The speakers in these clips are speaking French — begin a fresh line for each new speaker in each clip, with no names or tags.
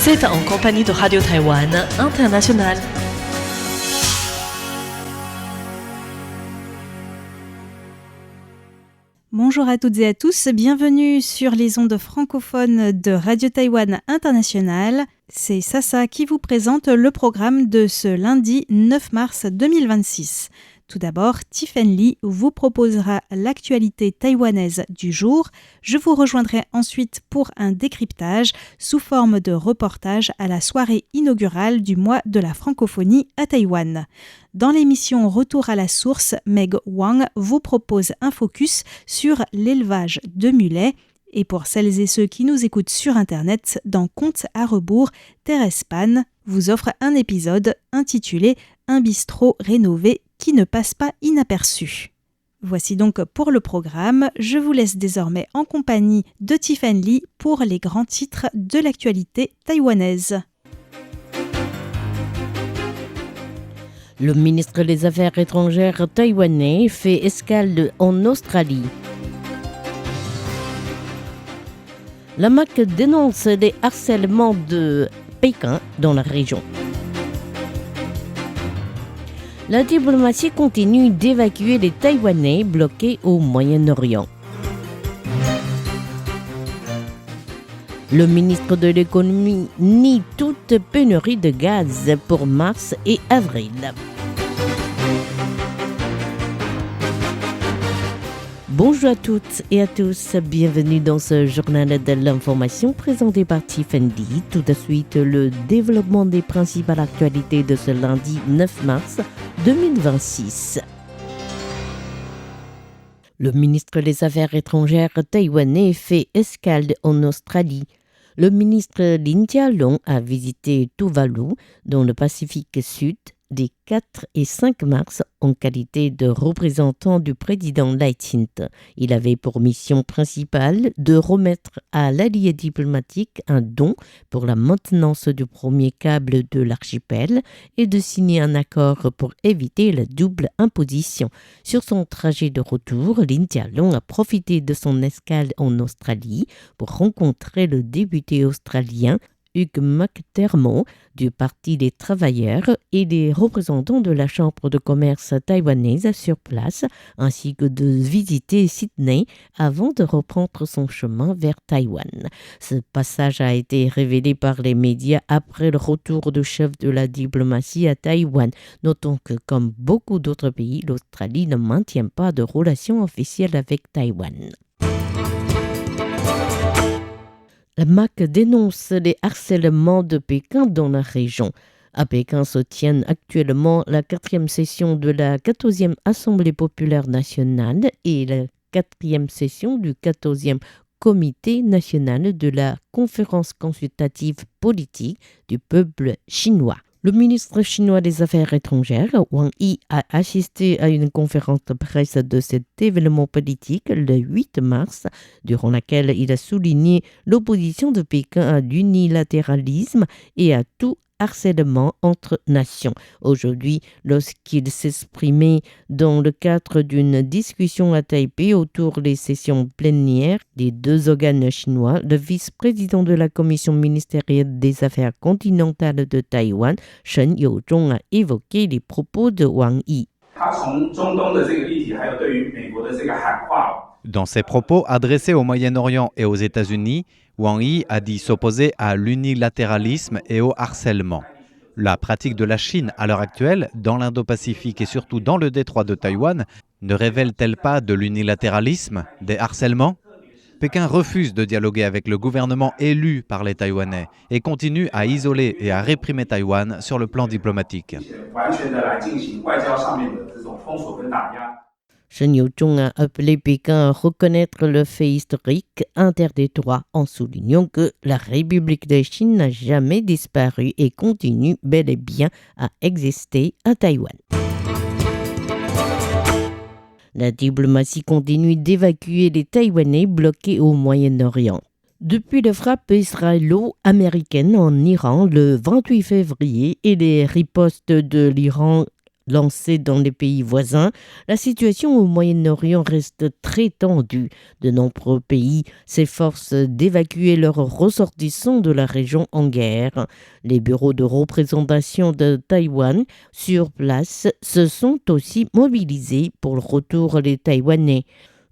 Vous êtes en compagnie de Radio Taïwan International.
Bonjour à toutes et à tous, bienvenue sur les ondes francophones de Radio Taïwan International. C'est Sasa qui vous présente le programme de ce lundi 9 mars 2026. Tout d'abord, Tiffen Lee vous proposera l'actualité taïwanaise du jour. Je vous rejoindrai ensuite pour un décryptage sous forme de reportage à la soirée inaugurale du mois de la francophonie à Taïwan. Dans l'émission Retour à la source, Meg Wang vous propose un focus sur l'élevage de mulets. Et pour celles et ceux qui nous écoutent sur Internet, dans Compte à rebours, Thérèse Pan vous offre un épisode intitulé « Un bistrot rénové qui ne passe pas inaperçu ». Voici donc pour le programme. Je vous laisse désormais en compagnie de Tiffen Lee pour les grands titres de l'actualité taïwanaise.
Le ministre des Affaires étrangères taïwanais fait escale en Australie. La MAC dénonce les harcèlements de Pékin dans la région. La diplomatie continue d'évacuer les Taïwanais bloqués au Moyen-Orient. Le ministre de l'économie nie toute pénurie de gaz pour mars et avril. Bonjour à toutes et à tous, bienvenue dans ce journal de l'information présenté par Tiffen Lee. Tout de suite, le développement des principales actualités de ce lundi 9 mars 2026. Le ministre des Affaires étrangères taïwanais fait escale en Australie. Le ministre Lin Jialong a visité Tuvalu dans le Pacifique Sud des 4 et 5 mars en qualité de représentant du président Lai Ching-te. Il avait pour mission principale de remettre à l'allié diplomatique un don pour la maintenance du premier câble de l'archipel et de signer un accord pour éviter la double imposition. Sur son trajet de retour, Lin Jialong a profité de son escale en Australie pour rencontrer le député australien Hugh McDermott du Parti des travailleurs et des représentants de la Chambre de commerce taïwanaise sur place, ainsi que de visiter Sydney avant de reprendre son chemin vers Taïwan. Ce passage a été révélé par les médias après le retour du chef de la diplomatie à Taïwan. Notons que, comme beaucoup d'autres pays, l'Australie ne maintient pas de relations officielles avec Taïwan. La MAC dénonce les harcèlements de Pékin dans la région. À Pékin se tient actuellement la 4e session de la 14e Assemblée populaire nationale et la 4e session du 14e Comité national de la Conférence consultative politique du peuple chinois. Le ministre chinois des Affaires étrangères, Wang Yi, a assisté à une conférence de presse de cet événement politique le 8 mars, durant laquelle il a souligné l'opposition de Pékin à l'unilatéralisme et à tout harcèlement entre nations. Aujourd'hui, lorsqu'il s'exprimait dans le cadre d'une discussion à Taipei autour des sessions plénières des deux organes chinois, le vice-président de la Commission ministérielle des Affaires continentales de Taïwan, Shen Youzhong, a évoqué les propos de Wang Yi.
Dans ses propos adressés au Moyen-Orient et aux États-Unis, Wang Yi a dit s'opposer à l'unilatéralisme et au harcèlement. La pratique de la Chine à l'heure actuelle, dans l'Indo-Pacifique et surtout dans le détroit de Taïwan, ne révèle-t-elle pas de l'unilatéralisme, des harcèlements ? Pékin refuse de dialoguer avec le gouvernement élu par les Taïwanais et continue à isoler et à réprimer Taïwan sur le plan diplomatique.
Shen Youzhong a appelé Pékin à reconnaître le fait historique interdétroit en soulignant que la République de Chine n'a jamais disparu et continue bel et bien à exister à Taïwan. La diplomatie continue d'évacuer les Taïwanais bloqués au Moyen-Orient. Depuis les frappes israélo-américaines en Iran le 28 février et les ripostes de l'Iran lancés dans les pays voisins, la situation au Moyen-Orient reste très tendue. De nombreux pays s'efforcent d'évacuer leurs ressortissants de la région en guerre. Les bureaux de représentation de Taïwan sur place se sont aussi mobilisés pour le retour des Taïwanais.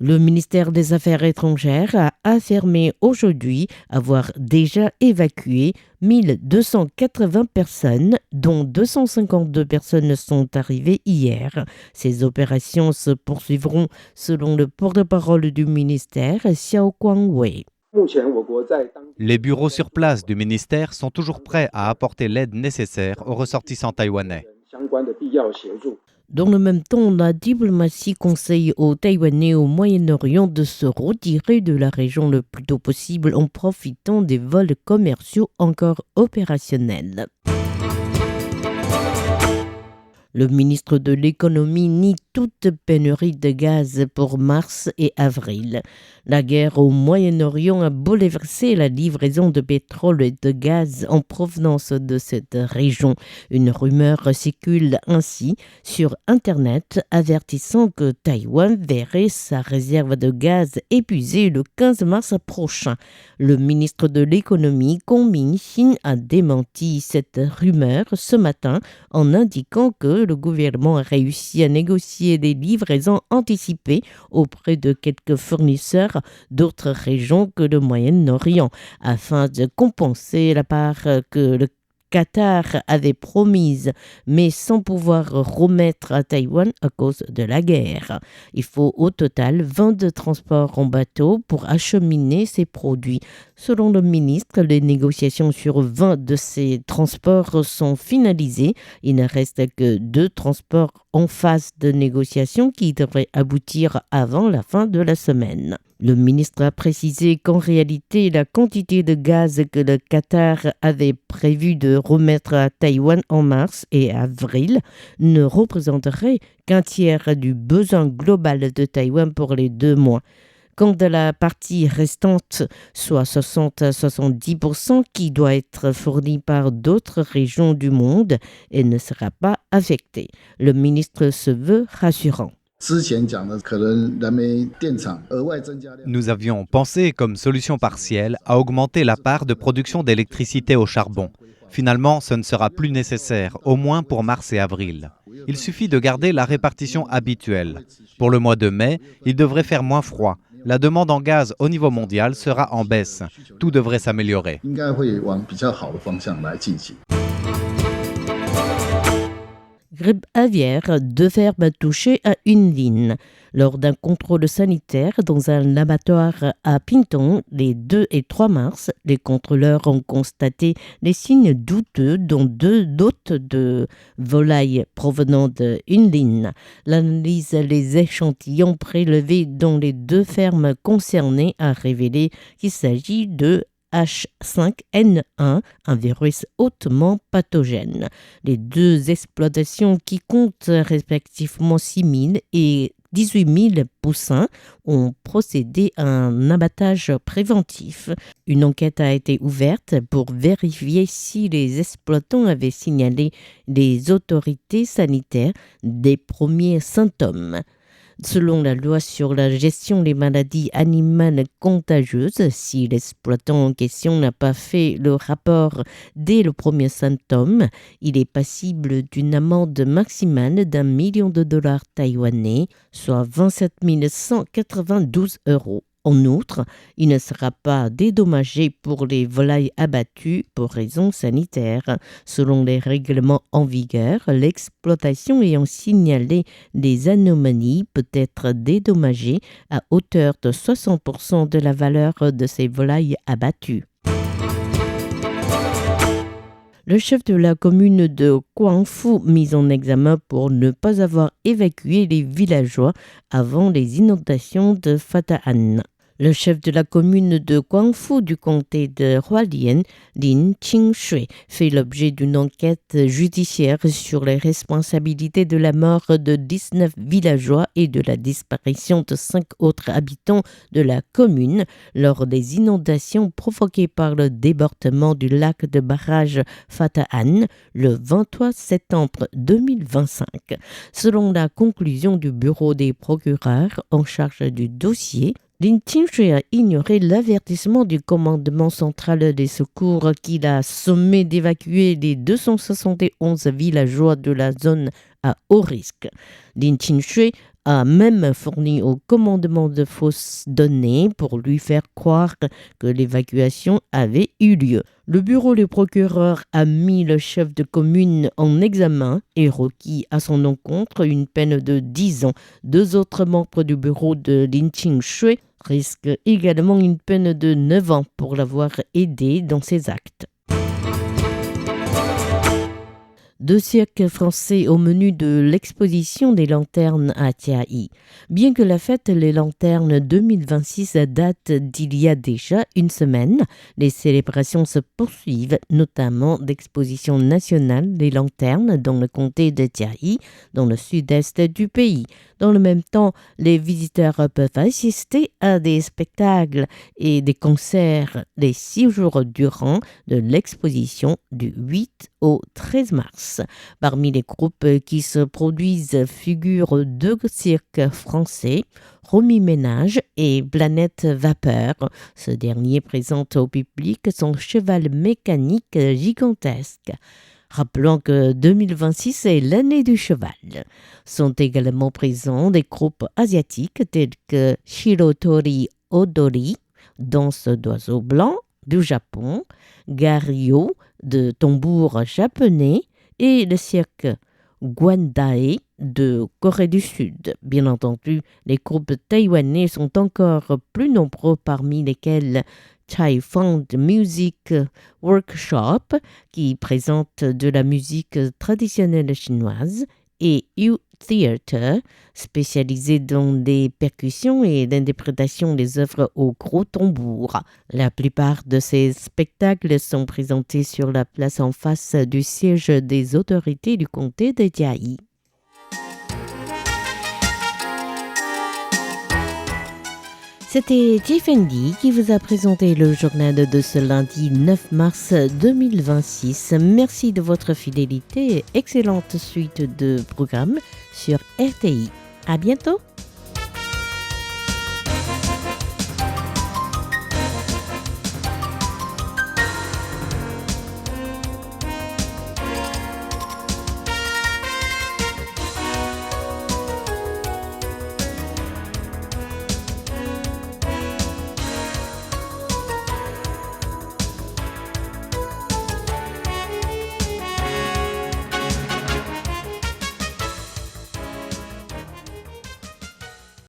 Le ministère des Affaires étrangères a affirmé aujourd'hui avoir déjà évacué 1280 personnes, dont 252 personnes sont arrivées hier. Ces opérations se poursuivront selon le porte-parole du ministère, Xiao Guangwei.
Les bureaux sur place du ministère sont toujours prêts à apporter l'aide nécessaire aux ressortissants taïwanais.
Dans le même temps, la diplomatie conseille aux Taïwanais au Moyen-Orient de se retirer de la région le plus tôt possible en profitant des vols commerciaux encore opérationnels. Le ministre de l'économie nie toute pénurie de gaz pour mars et avril. La guerre au Moyen-Orient a bouleversé la livraison de pétrole et de gaz en provenance de cette région. Une rumeur circule ainsi sur Internet avertissant que Taïwan verrait sa réserve de gaz épuisée le 15 mars prochain. Le ministre de l'économie, Gong Mingxin, a démenti cette rumeur ce matin en indiquant que le gouvernement a réussi à négocier des livraisons anticipées auprès de quelques fournisseurs d'autres régions que le Moyen-Orient, afin de compenser la part que le Qatar avait promise, mais sans pouvoir remettre à Taïwan à cause de la guerre. Il faut au total 22 transports en bateau pour acheminer ces produits. Selon le ministre, les négociations sur 20 de ces transports sont finalisées. Il ne reste que 2 transports en phase de négociation qui devraient aboutir avant la fin de la semaine. Le ministre a précisé qu'en réalité, la quantité de gaz que le Qatar avait prévu de remettre à Taïwan en mars et avril ne représenterait qu'un tiers du besoin global de Taïwan pour les 2 mois. Quant à la partie restante, soit 60 à 70%, qui doit être fournie par d'autres régions du monde, elle ne sera pas affectée. Le ministre se veut rassurant.
Nous avions pensé comme solution partielle à augmenter la part de production d'électricité au charbon. Finalement, ce ne sera plus nécessaire, au moins pour mars et avril. Il suffit de garder la répartition habituelle. Pour le mois de mai, il devrait faire moins froid. La demande en gaz au niveau mondial sera en baisse. Tout devrait s'améliorer.
Grippe aviaire, 2 fermes touchées à Yunlin. Lors d'un contrôle sanitaire dans un laboratoire à Pingtung, les 2 et 3 mars, les contrôleurs ont constaté des signes douteux dans 2 hôtes de volailles provenant de Yunlin. L'analyse des échantillons prélevés dans les 2 fermes concernées a révélé qu'il s'agit de H5N1, un virus hautement pathogène. Les 2 exploitations qui comptent respectivement 6 000 et 18 000 poussins ont procédé à un abattage préventif. Une enquête a été ouverte pour vérifier si les exploitants avaient signalé les autorités sanitaires des premiers symptômes. Selon la loi sur la gestion des maladies animales contagieuses, si l'exploitant en question n'a pas fait le rapport dès le premier symptôme, il est passible d'une amende maximale d'1 million de dollars taïwanais, soit 27 192 €. En outre, il ne sera pas dédommagé pour les volailles abattues pour raisons sanitaires. Selon les règlements en vigueur, l'exploitation ayant signalé des anomalies peut être dédommagée à hauteur de 60% de la valeur de ces volailles abattues. Le chef de la commune de Guangfu, mis en examen pour ne pas avoir évacué les villageois avant les inondations de Fata'an. Le chef de la commune de Guangfu du comté de Hualien, Lin Qingshui, fait l'objet d'une enquête judiciaire sur les responsabilités de la mort de 19 villageois et de la disparition de 5 autres habitants de la commune lors des inondations provoquées par le débordement du lac de barrage Fata'an le 23 septembre 2025. Selon la conclusion du bureau des procureurs en charge du dossier, Lin Qingshui a ignoré l'avertissement du commandement central des secours qu'il a sommé d'évacuer les 271 villageois de la zone à haut risque. Lin Qingshui a même fourni au commandement de fausses données pour lui faire croire que l'évacuation avait eu lieu. Le bureau du procureur a mis le chef de commune en examen et requis à son encontre une peine de 10 ans. 2 autres membres du bureau de Lin Qingshui risquent également une peine de 9 ans pour l'avoir aidé dans ses actes. 2 cirques français au menu de l'exposition des lanternes à Chiayi. Bien que la fête Les Lanternes 2026 date d'il y a déjà une semaine, les célébrations se poursuivent, notamment d'expositions nationales des lanternes dans le comté de Chiayi, dans le sud-est du pays. Dans le même temps, les visiteurs peuvent assister à des spectacles et des concerts les 6 jours durant de l'exposition du 8 au 13 mars. Parmi les groupes qui se produisent figurent 2 cirques français, Romy Ménage et Planète Vapeur. Ce dernier présente au public son cheval mécanique gigantesque. Rappelons que 2026 est l'année du cheval. Sont également présents des groupes asiatiques tels que Shirotori Odori, danse d'oiseaux blancs du Japon, Gario de tambour japonais et le cirque Gwandae de Corée du Sud. Bien entendu, les groupes taïwanais sont encore plus nombreux, parmi lesquels Chai Fund Music Workshop, qui présente de la musique traditionnelle chinoise, et U Theatre, spécialisé dans des percussions et l'interprétation des œuvres au gros tambour. La plupart de ces spectacles sont présentés sur la place en face du siège des autorités du comté de Chiayi. C'était Tiffany qui vous a présenté le journal de ce lundi 9 mars 2026. Merci de votre fidélité et excellente suite de programmes sur RTI. À bientôt!